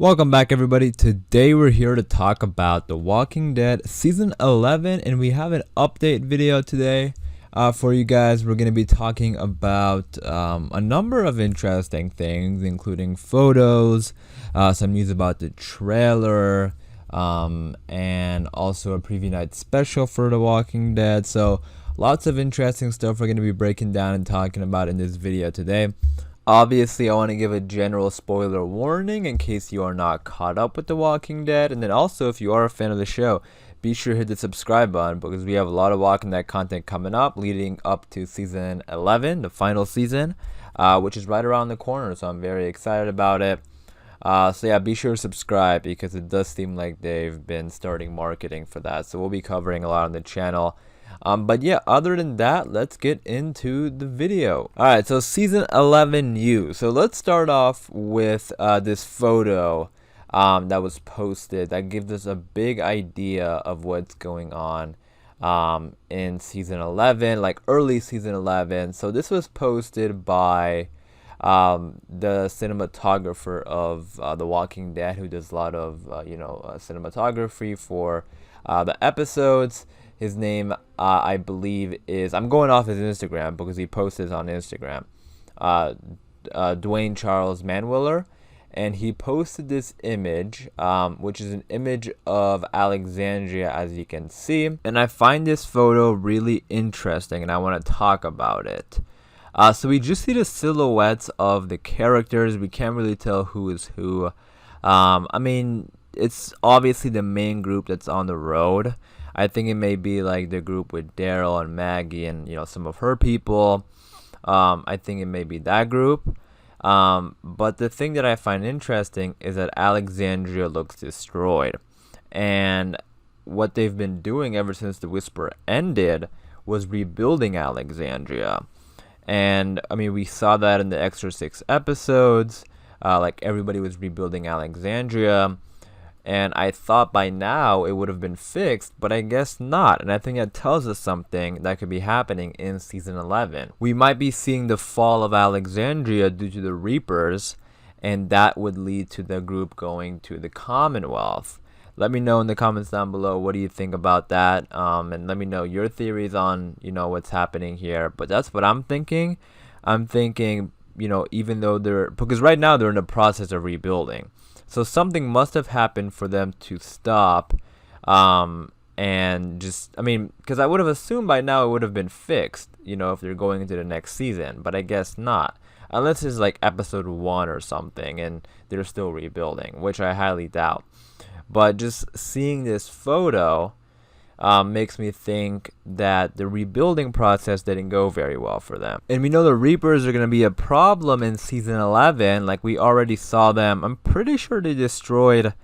Welcome back, everybody. Today we're here to talk about The Walking Dead Season 11, and we have an update video today for you guys. We're going to be talking about a number of interesting things, including photos, some news about the trailer, and also a preview night special for The Walking Dead. So lots of interesting stuff we're going to be breaking down and talking about in this video today. Obviously, I want to give a general spoiler warning in case you are not caught up with The Walking Dead. And then also, if you are a fan of the show, be sure to hit the subscribe button because we have a lot of Walking Dead content coming up leading up to Season 11, the final season, which is right around the corner. So I'm very excited about it. So yeah, be sure to subscribe because it does seem like they've been starting marketing for that. So we'll be covering a lot on the channel. But yeah, other than that, let's get into the video. Alright, so Season 11 news. So let's start off with this photo that was posted that gives us a big idea of what's going on in Season 11, like early Season 11. So this was posted by the cinematographer of The Walking Dead, who does a lot of, cinematography for the episodes. His name, I believe, is... I'm going off his Instagram because he posts this on Instagram. Dwayne Charles Manwiller. And he posted this image, which is an image of Alexandria, as you can see. And I find this photo really interesting, and I want to talk about it. So we just see the silhouettes of the characters. We can't really tell who is who. I mean, it's obviously the main group that's on the road. I think it may be like the group with Daryl and Maggie and, some of her people. I think it may be that group. But the thing that I find interesting is that Alexandria looks destroyed. And what they've been doing ever since the Whisper ended was rebuilding Alexandria. And, I mean, we saw that in the extra 6 episodes. Like, everybody was rebuilding Alexandria. And I thought by now it would have been fixed, but I guess not. And I think that tells us something that could be happening in Season 11. We might be seeing the fall of Alexandria due to the Reapers, and that would lead to the group going to the Commonwealth. Let me know in the comments down below, what do you think about that? And let me know your theories on, what's happening here. But that's what I'm thinking. I'm thinking, even though because right now they're in the process of rebuilding. So something must have happened for them to stop, and just, because I would have assumed by now it would have been fixed, if they're going into the next season, but I guess not. Unless it's like episode 1 or something, and they're still rebuilding, which I highly doubt. But just seeing this photo makes me think that the rebuilding process didn't go very well for them. And we know the Reapers are going to be a problem in Season 11. Like, we already saw them. I'm pretty sure they destroyed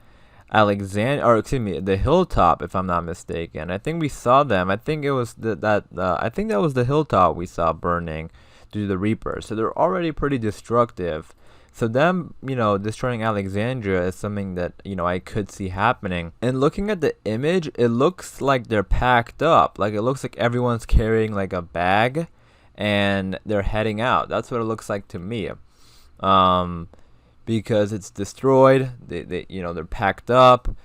the hilltop, if I'm not mistaken. I think we saw them. I think it was I think that was the hilltop we saw burning due to the Reapers. So they're already pretty destructive. So them, destroying Alexandria is something that, I could see happening. And looking at the image, it looks like they're packed up. Like, it looks like everyone's carrying, like, a bag, and they're heading out. That's what it looks like to me. Because it's destroyed. They're packed up.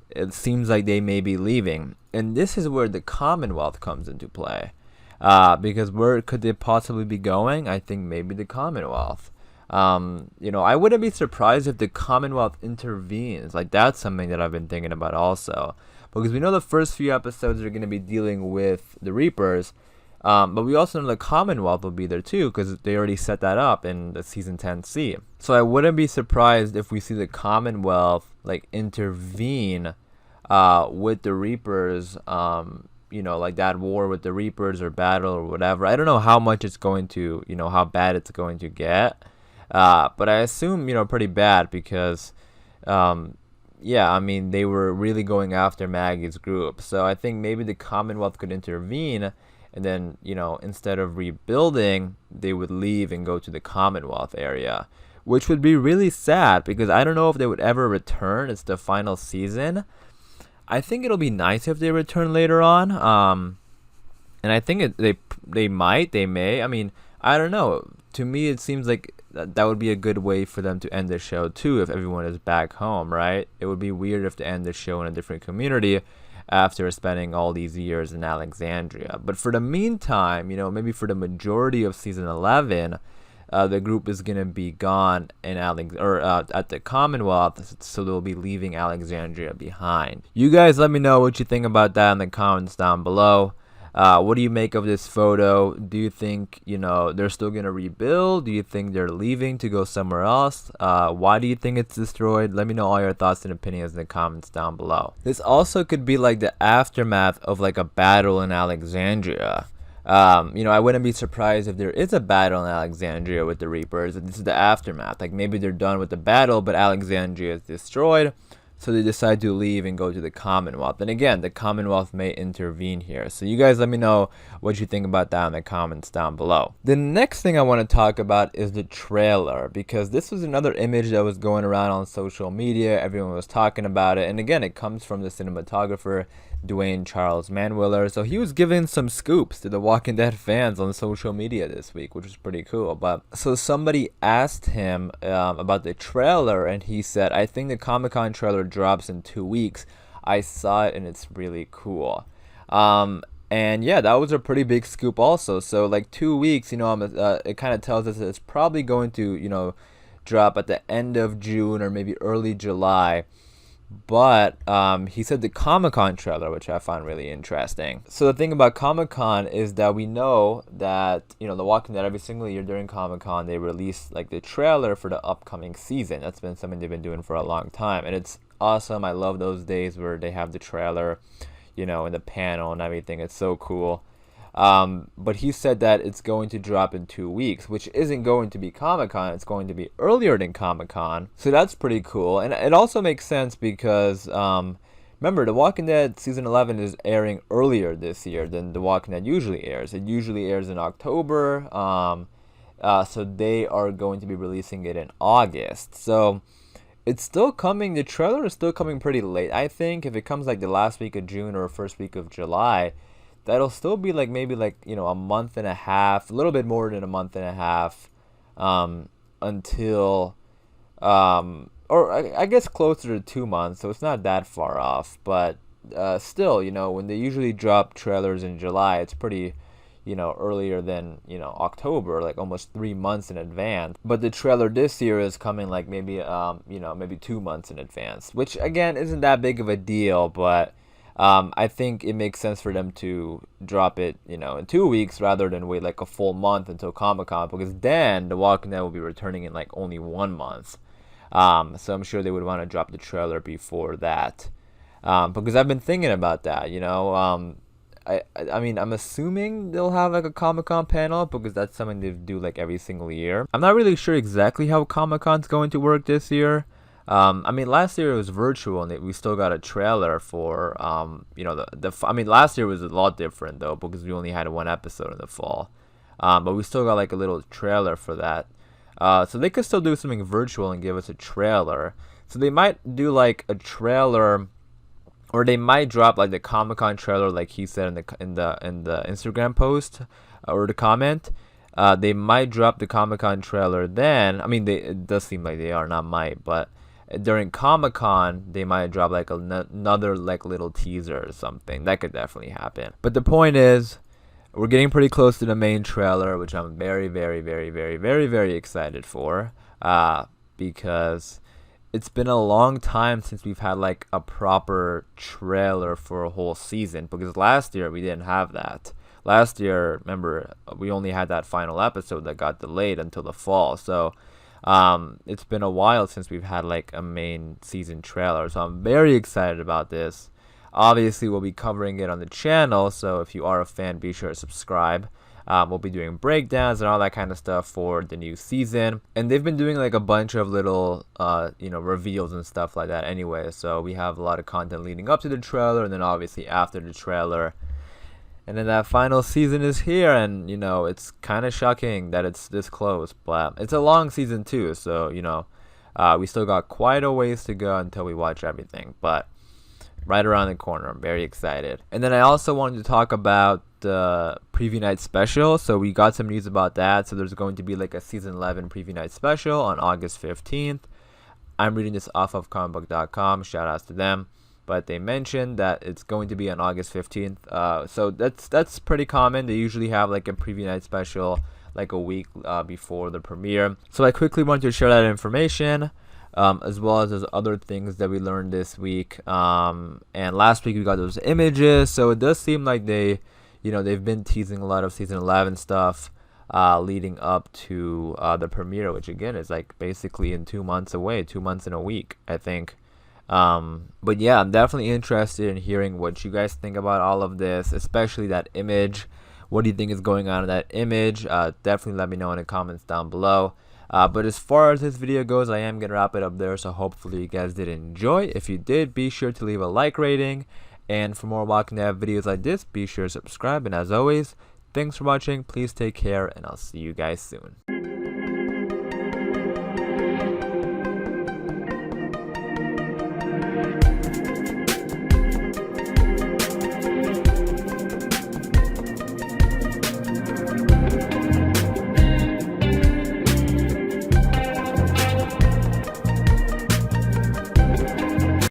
It seems like they may be leaving. And this is where the Commonwealth comes into play. Because where could they possibly be going? I think maybe the Commonwealth. I wouldn't be surprised if the Commonwealth intervenes. Like, that's something that I've been thinking about also. Because we know the first few episodes are going to be dealing with the Reapers. But we also know the Commonwealth will be there too, because they already set that up in the Season 10C. So I wouldn't be surprised if we see the Commonwealth, like, intervene with the Reapers, like that war with the Reapers or battle or whatever. I don't know how much it's going to, how bad it's going to get. But I assume, pretty bad because, they were really going after Maggie's group. So I think maybe the Commonwealth could intervene, and then, instead of rebuilding, they would leave and go to the Commonwealth area, which would be really sad because I don't know if they would ever return. It's the final season. I think it'll be nice if they return later on. And I think they may. I mean, I don't know. To me, it seems like that would be a good way for them to end the show too if everyone is back home, right? It would be weird if they end the show in a different community after spending all these years in Alexandria. But for the meantime, maybe for the majority of season 11, the group is gonna be gone in at the Commonwealth, so they'll be leaving Alexandria behind. You guys, let me know what you think about that in the comments down below. What do you make of this photo? Do you think they're still gonna rebuild? Do you think they're leaving to go somewhere else? Why do you think it's destroyed? Let me know all your thoughts and opinions in the comments down below. This also could be like the aftermath of like a battle in Alexandria. I wouldn't be surprised if there is a battle in Alexandria with the Reapers. This is the aftermath. Like maybe they're done with the battle, but Alexandria is destroyed, so they decide to leave and go to the Commonwealth. And again, the Commonwealth may intervene here. So you guys let me know what you think about that in the comments down below. The next thing I want to talk about is the trailer, because this was another image that was going around on social media. Everyone was talking about it. And again, it comes from the cinematographer Dwayne Charles Manwiller. So he was giving some scoops to the Walking Dead fans on social media this week, which was pretty cool. But so somebody asked him about the trailer, and he said, I think the Comic-Con trailer drops in 2 weeks. I saw it and it's really cool. And yeah, that was a pretty big scoop also. So like 2 weeks, it kind of tells us that it's probably going to drop at the end of June or maybe early July. But he said the Comic-Con trailer, which I found really interesting. So the thing about Comic-Con is that we know that The Walking Dead, every single year during Comic-Con, they release like the trailer for the upcoming season. That's been something they've been doing for a long time, and it's awesome. I love those days where they have the trailer, in the panel and everything. It's so cool. But he said that it's going to drop in 2 weeks, which isn't going to be Comic-Con. It's going to be earlier than Comic-Con. So that's pretty cool. And it also makes sense because, remember, The Walking Dead Season 11 is airing earlier this year than The Walking Dead usually airs. It usually airs in October. So they are going to be releasing it in August. So it's still coming. The trailer is still coming pretty late. I think if it comes like the last week of June or first week of July, that'll still be like maybe like a month and a half, a little bit more than a month and a half, until or I guess closer to 2 months. So it's not that far off, but still, when they usually drop trailers in July, it's pretty earlier than October, like almost 3 months in advance. But the trailer this year is coming like maybe maybe 2 months in advance, which again isn't that big of a deal, but I think it makes sense for them to drop it, in 2 weeks rather than wait like a full month until Comic-Con, because then The Walking Dead will be returning in like only 1 month. So I'm sure they would want to drop the trailer before that, because I've been thinking about that. I mean, I'm assuming they'll have like a Comic-Con panel because that's something they do like every single year. I'm not really sure exactly how Comic-Con's going to work this year. I mean, last year it was virtual, and we still got a trailer for, I mean, last year was a lot different, though, because we only had 1 episode in the fall. But we still got, like, a little trailer for that. So they could still do something virtual and give us a trailer. So they might do, like, a trailer, or they might drop, like, the Comic-Con trailer, like he said in the Instagram post, or the comment. They might drop the Comic-Con trailer then. I mean, it does seem like they are, not might, but during Comic-Con, they might drop like another like little teaser or something. That could definitely happen. But the point is, we're getting pretty close to the main trailer, which I'm very, very, very, very, very, very excited for, because it's been a long time since we've had like a proper trailer for a whole season, because last year we didn't have that. Last year, remember, we only had that final episode that got delayed until the fall. So it's been a while since we've had like a main season trailer. So I'm very excited about this. Obviously, we'll be covering it on the channel. So if you are a fan, be sure to subscribe. We'll be doing breakdowns and all that kind of stuff for the new season. And they've been doing like a bunch of little, reveals and stuff like that anyway. So we have a lot of content leading up to the trailer, and then obviously after the trailer. And then that final season is here, and, it's kind of shocking that it's this close. But it's a long season, too, so, we still got quite a ways to go until we watch everything. But right around the corner. I'm very excited. And then I also wanted to talk about the preview night special. So we got some news about that. So there's going to be like a season 11 preview night special on August 15th. I'm reading this off of comicbook.com. Shout outs to them. But they mentioned that it's going to be on August 15th. So that's pretty common. They usually have like a preview night special like a week before the premiere. So I quickly wanted to share that information, as well as those other things that we learned this week. And last week we got those images. So it does seem like they've been teasing a lot of season 11 stuff leading up to the premiere, which again is like basically in 2 months away, 2 months in a week, I think. But yeah, I'm definitely interested in hearing what you guys think about all of this, especially that image. What do you think is going on in that image? Definitely let me know in the comments down below. But as far as this video goes, I am going to wrap it up there. So hopefully you guys did enjoy. If you did, be sure to leave a like rating. And for more Walking Dead videos like this, be sure to subscribe. And as always, thanks for watching. Please take care, and I'll see you guys soon.